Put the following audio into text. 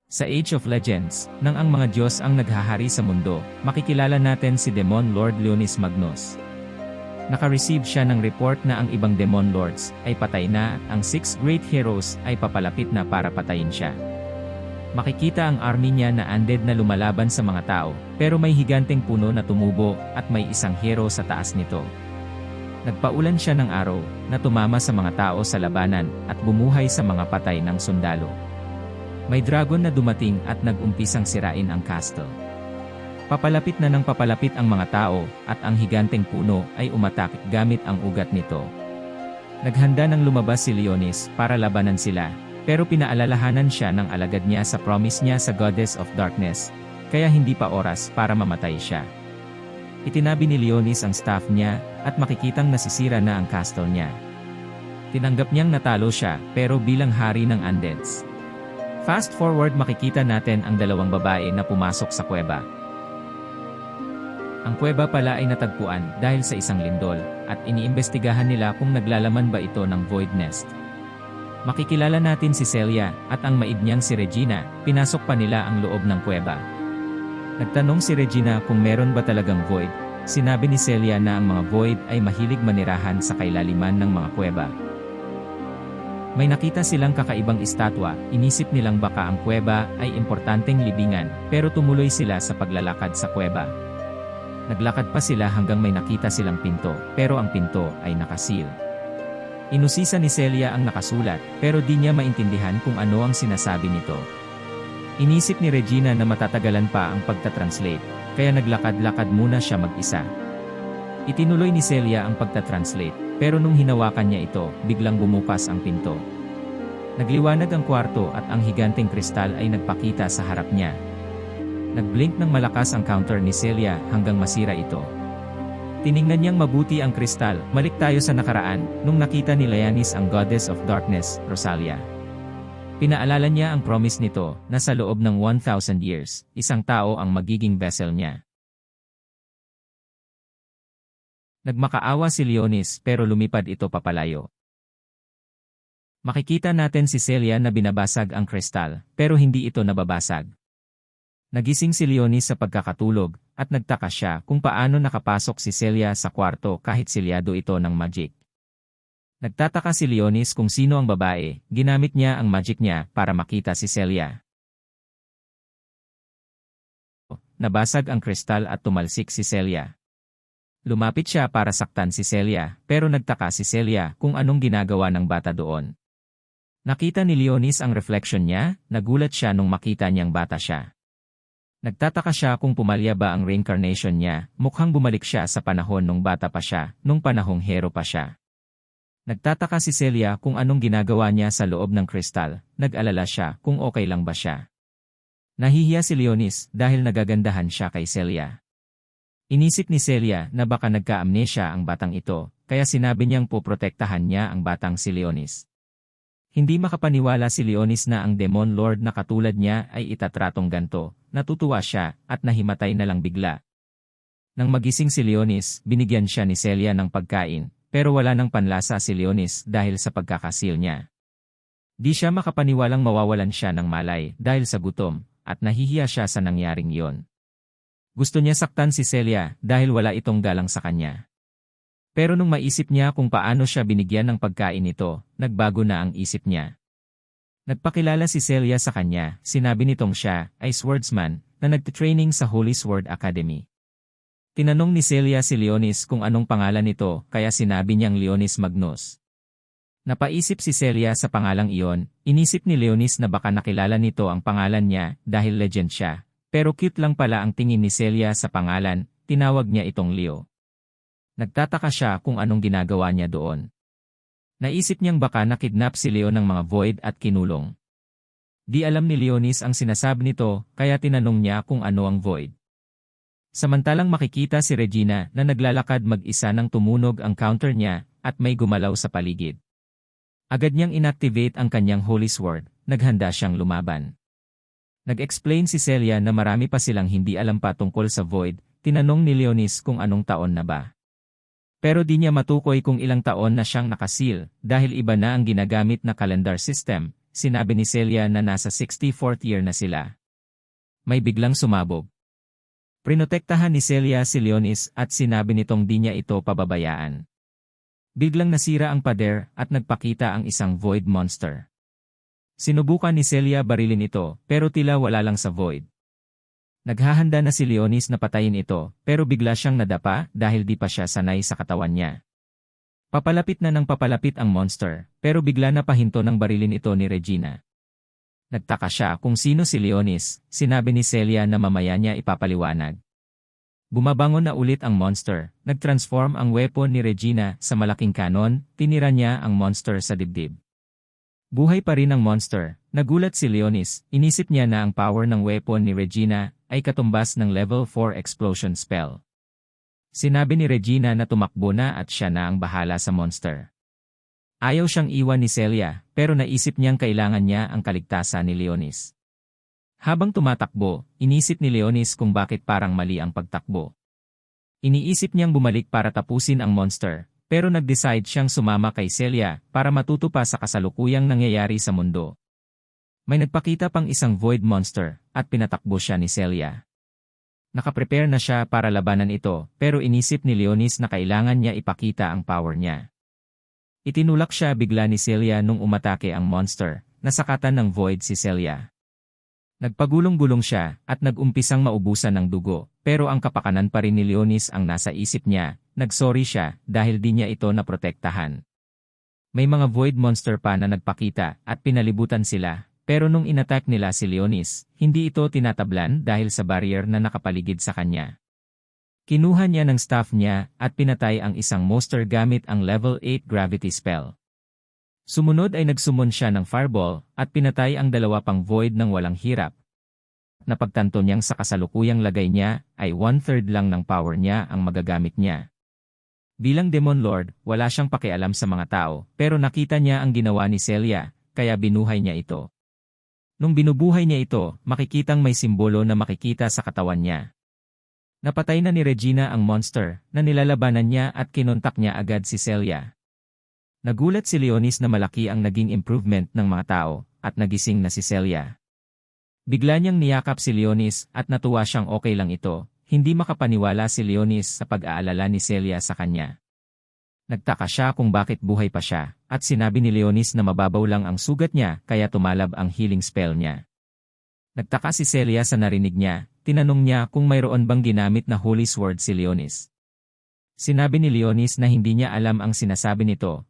Sa Age of Legends, nang ang mga Diyos ang naghahari sa mundo, makikilala natin si Demon Lord Leonis Magnus. Naka-receive siya ng report na ang ibang Demon Lords ay patay na, ang 6 Great Heroes ay papalapit na para patayin siya. Makikita ang army niya na undead na lumalaban sa mga tao, pero may higanteng puno na tumubo at may isang hero sa taas nito. Nagpaulan siya ng araw na tumama sa mga tao sa labanan at bumuhay sa mga patay ng sundalo. May dragon na dumating at nag-umpisang sirain ang castle. Papalapit na ng papalapit ang mga tao at ang higanteng puno ay umatak gamit ang ugat nito. Naghanda ng lumabas si Leonis para labanan sila, pero pinaalalahanan siya ng alagad niya sa promise niya sa Goddess of Darkness, kaya hindi pa oras para mamatay siya. Itinabi ni Leonis ang staff niya at makikitang nasisira na ang castle niya. Tinanggap niyang natalo siya pero bilang hari ng undeads. Fast forward, makikita natin ang dalawang babae na pumasok sa kuweba. Ang kuweba pala ay natagpuan dahil sa isang lindol, at iniimbestigahan nila kung naglalaman ba ito ng Void Nest. Makikilala natin si Celia at ang maid niyang si Regina. Pinasok pa nila ang loob ng kuweba. Nagtanong si Regina kung meron ba talagang Void. Sinabi ni Celia na ang mga Void ay mahilig manirahan sa kailaliman ng mga kuweba. May nakita silang kakaibang estatwa, inisip nilang baka ang kuweba ay importanteng libingan, pero tumuloy sila sa paglalakad sa kuweba. Naglakad pa sila hanggang may nakita silang pinto, pero ang pinto ay nakasil. Inusisa ni Celia ang nakasulat, pero di niya maintindihan kung ano ang sinasabi nito. Inisip ni Regina na matatagalan pa ang pagtatranslate, kaya naglakad-lakad muna siya mag-isa. Itinuloy ni Celia ang pagtatranslate, pero nung hinawakan niya ito, biglang bumukas ang pinto. Nagliwanag ang kwarto at ang higanteng kristal ay nagpakita sa harap niya. Nagblink ng malakas ang counter ni Celia hanggang masira ito. Tiningnan niyang mabuti ang kristal. Balik tayo sa nakaraan, nung nakita ni Leonis ang Goddess of Darkness, Rosalia. Pinaalala niya ang promise nito na sa loob ng 1,000 years, isang tao ang magiging vessel niya. Nagmakaawa si Leonis pero lumipad ito papalayo. Makikita natin si Celia na binabasag ang kristal, pero hindi ito nababasag. Nagising si Leonis sa pagkakatulog, at nagtaka siya kung paano nakapasok si Celia sa kwarto kahit silyado ito ng magic. Nagtataka si Leonis kung sino ang babae. Ginamit niya ang magic niya para makita si Celia. Nabasag ang kristal at tumalsik si Celia. Lumapit siya para saktan si Celia, pero nagtaka si Celia kung anong ginagawa ng bata doon. Nakita ni Leonis ang reflection niya, nagulat siya nung makita niyang bata siya. Nagtataka siya kung pumalya ba ang reincarnation niya, mukhang bumalik siya sa panahon nung bata pa siya, nung panahong hero pa siya. Nagtataka si Celia kung anong ginagawa niya sa loob ng kristal, nag-alala siya kung okay lang ba siya. Nahihiya si Leonis dahil nagagandahan siya kay Celia. Inisip ni Celia na baka nagka-amnesia ang batang ito, kaya sinabi niyang poprotektahan niya ang batang si Leonis. Hindi makapaniwala si Leonis na ang Demon Lord na katulad niya ay itatratong ganto, natutuwa siya at nahimatay na lang bigla. Nang magising si Leonis, binigyan siya ni Celia ng pagkain, pero wala nang panlasa si Leonis dahil sa pagkakasil niya. Di siya makapaniwalang mawawalan siya ng malay dahil sa gutom, at nahihiya siya sa nangyaring iyon. Gusto niya saktan si Celia dahil wala itong galang sa kanya. Pero nung maisip niya kung paano siya binigyan ng pagkain nito, nagbago na ang isip niya. Nagpakilala si Celia sa kanya, sinabi nitong siya ay swordsman na nagtitraining sa Holy Sword Academy. Tinanong ni Celia si Leonis kung anong pangalan nito, kaya sinabi niyang Leonis Magnus. Napaisip si Celia sa pangalang iyon, inisip ni Leonis na baka nakilala nito ang pangalan niya dahil legend siya. Pero cute lang pala ang tingin ni Celia sa pangalan, tinawag niya itong Leo. Nagtataka siya kung anong ginagawa niya doon. Naisip niyang baka nakidnap si Leo ng mga Void at kinulong. Di alam ni Leonis ang sinasabi nito, kaya tinanong niya kung ano ang Void. Samantalang makikita si Regina na naglalakad mag-isa nang tumunog ang counter niya at may gumalaw sa paligid. Agad niyang inactivate ang kanyang Holy Sword, naghanda siyang lumaban. Nag-explain si Celia na marami pa silang hindi alam pa tungkol sa Void, tinanong ni Leonis kung anong taon na ba. Pero di niya matukoy kung ilang taon na siyang nakasil, dahil iba na ang ginagamit na calendar system. sinabi ni Celia na nasa 64th year na sila. May biglang sumabog. Prinotektahan ni Celia si Leonis at sinabi nitong di niya ito pababayaan. Biglang nasira ang pader at nagpakita ang isang void monster. Sinubukan ni Celia barilin ito pero tila wala lang sa void. Naghahanda na si Leonis na patayin ito pero bigla siyang nadapa dahil di pa siya sanay sa katawan niya. Papalapit na ng papalapit ang monster pero bigla na pahinto ng barilin ito ni Regina. Nagtaka siya kung sino si Leonis, sinabi ni Celia na mamaya niya ipapaliwanag. Bumabangon na ulit ang monster, nagtransform ang weapon ni Regina sa malaking kanon, tinira niya ang monster sa dibdib. Buhay pa rin ang monster, nagulat si Leonis, inisip niya na ang power ng weapon ni Regina ay katumbas ng level 4 explosion spell. Sinabi ni Regina na tumakbo na at siya na ang bahala sa monster. Ayaw siyang iwan ni Celia, pero naisip niyang kailangan niya ang kaligtasan ni Leonis. Habang tumatakbo, inisip ni Leonis kung bakit parang mali ang pagtakbo. Iniisip niyang bumalik para tapusin ang monster, pero nag-decide siyang sumama kay Celia para matuto pa sa kasalukuyang nangyayari sa mundo. May nagpakita pang isang void monster at pinatakbo siya ni Celia. Nakaprepare na siya para labanan ito pero inisip ni Leonis na kailangan niya ipakita ang power niya. Itinulak siya bigla ni Celia nung umatake ang monster, nasakatan ng void si Celia. Nagpagulong-gulong siya at nag-umpisang maubusan ng dugo pero ang kapakanan pa rin ni Leonis ang nasa isip niya, nagsorry siya dahil di niya ito naprotektahan. May mga void monster pa na nagpakita at pinalibutan sila. Pero nung inattack nila si Leonis, hindi ito tinatablan dahil sa barrier na nakapaligid sa kanya. Kinuha niya ng staff niya at pinatay ang isang monster gamit ang level 8 gravity spell. Sumunod ay nagsumon siya ng fireball at pinatay ang dalawa pang void ng walang hirap. Napagtanto niyang sa kasalukuyang lagay niya ay 1/3 lang ng power niya ang magagamit niya. Bilang Demon Lord, wala siyang pakialam sa mga tao pero nakita niya ang ginawa ni Celia, kaya binuhay niya ito. Nung binubuhay niya ito, makikitang may simbolo na makikita sa katawan niya. Napatay na ni Regina ang monster na nilalabanan niya at kinontak niya agad si Celia. Nagulat si Leonis na malaki ang naging improvement ng mga tao at nagising na si Celia. Bigla niyang niyakap si Leonis at natuwa siyang okay lang ito, hindi makapaniwala si Leonis sa pag-aalala ni Celia sa kanya. Nagtaka siya kung bakit buhay pa siya, at sinabi ni Leonis na mababaw lang ang sugat niya kaya tumalab ang healing spell niya. Nagtaka si Celia sa narinig niya, tinanong niya kung mayroon bang ginamit na holy sword si Leonis. Sinabi ni Leonis na hindi niya alam ang sinasabi nito,